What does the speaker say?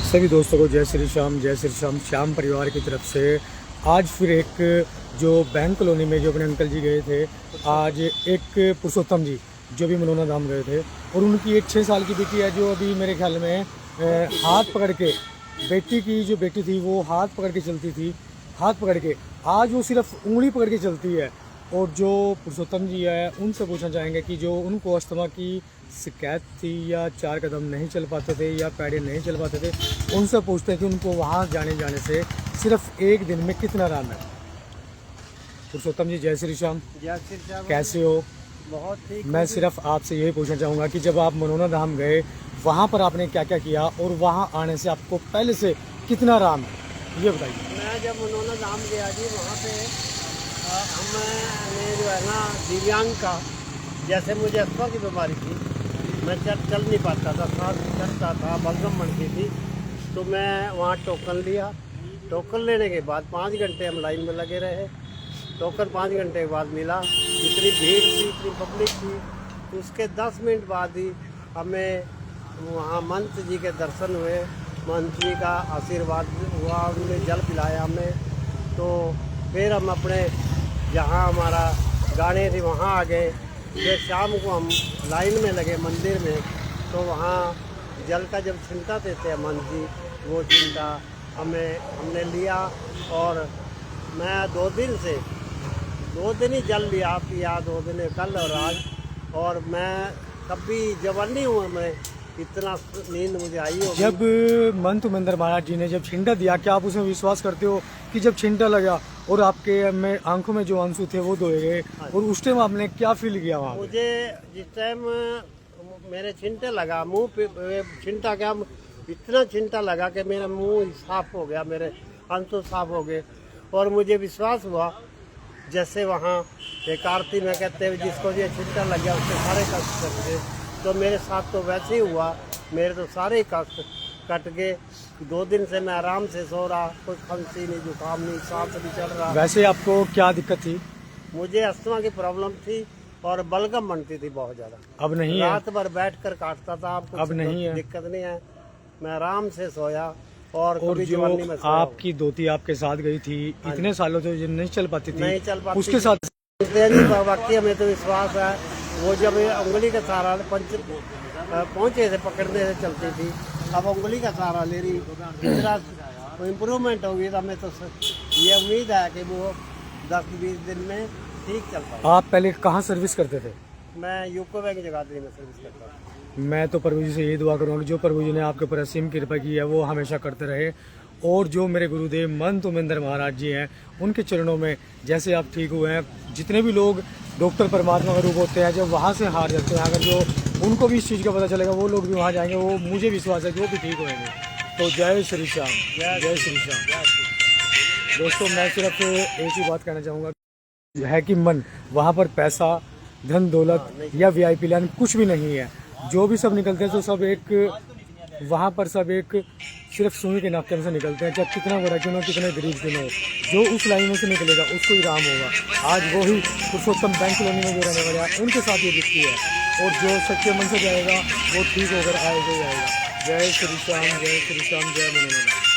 सभी दोस्तों को जय श्री श्याम, जय श्री श्याम। श्याम परिवार की तरफ से आज फिर एक जो बैंक कॉलोनी में जो अपने अंकल जी गए थे, आज एक पुरुषोत्तम जी जो भी मनोना धाम गए थे, और उनकी एक 6 साल की बेटी है जो अभी मेरे ख्याल में हाथ पकड़ के, बेटी की जो बेटी थी वो हाथ पकड़ के चलती थी, हाथ पकड़ के, आज वो सिर्फ उंगली पकड़ के चलती है। और जो पुरुषोत्तम जी है उनसे पूछना चाहेंगे कि जो उनको अस्थमा की शिकायत थी या 4 कदम नहीं चल पाते थे या पैरे नहीं चल पाते थे, उनसे पूछते हैं कि उनको वहाँ जाने से सिर्फ एक दिन में कितना आराम है। पुरुषोत्तम जी जय श्री श्याम। जय श्री श्याम। कैसे हो? बहुत ठीक। मैं सिर्फ आपसे यही पूछना चाहूँगा कि जब आप मनोना धाम गए वहाँ पर आपने क्या क्या किया और वहाँ आने से आपको पहले से कितना आराम है, ये बताइए। मैं जब मनोना धाम गया जी, वहाँ पे हमें जो है ना दिव्यांग का, जैसे मुझे अस्थमा की बीमारी थी, मैं चल नहीं पाता था, सांस चलता था, बलगम बनती थी, तो मैं वहाँ टोकन लिया। टोकन लेने के बाद 5 घंटे हम लाइन में लगे रहे। टोकन 5 घंटे के बाद मिला। इतनी भीड़ थी, इतनी पब्लिक थी, तो उसके 10 मिनट बाद ही हमें वहाँ महंत जी के दर्शन हुए। महंत जी का आशीर्वाद हुआ, उन्होंने जल पिलाया हमें। तो फिर हम अपने जहाँ हमारा गाड़ी थी वहाँ आ गए। फिर शाम को हम लाइन में लगे मंदिर में, तो वहाँ जल का जब छिंटा देते हैं महंत जी, वो छिंटा हमने लिया। और मैं 2 दिन ही जल लिया, पिया 2 दिन, कल और आज। और मैं कभी जवानी हुआ मैं इतना नींद मुझे आई हो। जब महंत महेंद्र महाराज जी ने जब छिंटा दिया, क्या आप उसमें विश्वास करते हो कि जब छिंटा लगा और आपके में आंखों में जो आंसू थे वो धोए गए, और उस टाइम आपने क्या फील किया वहाँ? मुझे जिस टाइम मेरे छिंटे लगा, मुंह पे छिंटा क्या, इतना छिंटा लगा कि मेरा मुंह साफ हो गया, मेरे आंसू साफ हो गए। और मुझे विश्वास हुआ जैसे वहाँ एक आरती में कहते हैं जिसको ये छिंटा लग गया उसके सारे कष्ट कट गए। तो मेरे साथ तो वैसे ही हुआ, मेरे तो सारे कष्ट कट गए। 2 दिन से मैं आराम से सो रहा, कोई खांसी नहीं, जुकाम नहीं, सांस नहीं चल रहा। वैसे आपको क्या दिक्कत थी? मुझे अस्थमा की प्रॉब्लम थी और बलगम बनती थी बहुत ज्यादा। अब नहीं है? रात भर बैठ कर काटता था। अब नहीं है? दिक्कत नहीं है, मैं आराम से सोया। और जो आपकी दोती आपके साथ गई थी इतने सालों से नहीं चल पाती थी, नहीं चल पाती, उसके साथ बाकी हमें तो विश्वास है। वो जब उंगली का सहारा पहुंचे से पकड़ने से चलती थी, अब उंगली का सहारा ले रही, इतना इम्प्रूवमेंट होगी। तो हमें तो ये उम्मीद है कि वो 10-20 दिन में ठीक चल पाए। आप पहले कहाँ सर्विस करते थे? मैं यूको बैंक जगाधरी में सर्विस करता हूँ। मैं तो प्रभु जी से यही दुआ करूँगा कि जो प्रभु जी ने आपके ऊपर असीम कृपा की है वो हमेशा करते रहे। और जो मेरे गुरुदेव महंत महेंद्र महाराज जी हैं, उनके चरणों में जैसे आप ठीक हुए हैं, जितने भी लोग डॉक्टर परमात्मा का रूप होते हैं जब वहाँ से हार जाते हैं, अगर जो उनको भी इस चीज़ का पता चलेगा वो लोग भी वहाँ जाएंगे, वो मुझे विश्वास है कि वो भी ठीक होंगे। तो जय श्री श्याम, जय श्री श्याम। दोस्तों मैं सिर्फ एक ही बात कहना चाहूँगा है कि मन, वहाँ पर पैसा, धन दौलत या VIP लाइन कुछ भी नहीं है। जो भी सब निकलते हैं तो सब एक वहाँ पर सब एक सिर्फ सुई के नाके से निकलते हैं, चाहे कितना बड़ा क्यों ना, कितने गरीब क्यों ना हो। जो उस लाइन में से निकलेगा उसको ही राम होगा। आज वो ही पुरुषोत्तम बैंक कॉलोनी में जो रहने वाले हैं उनके साथ ये दिखती है, और जो सच्चे मन से जाएगा वो ठीक होकर आएगा ही आएगा। जय श्री श्याम, जय श्री श्याम, जय मनोनाथ।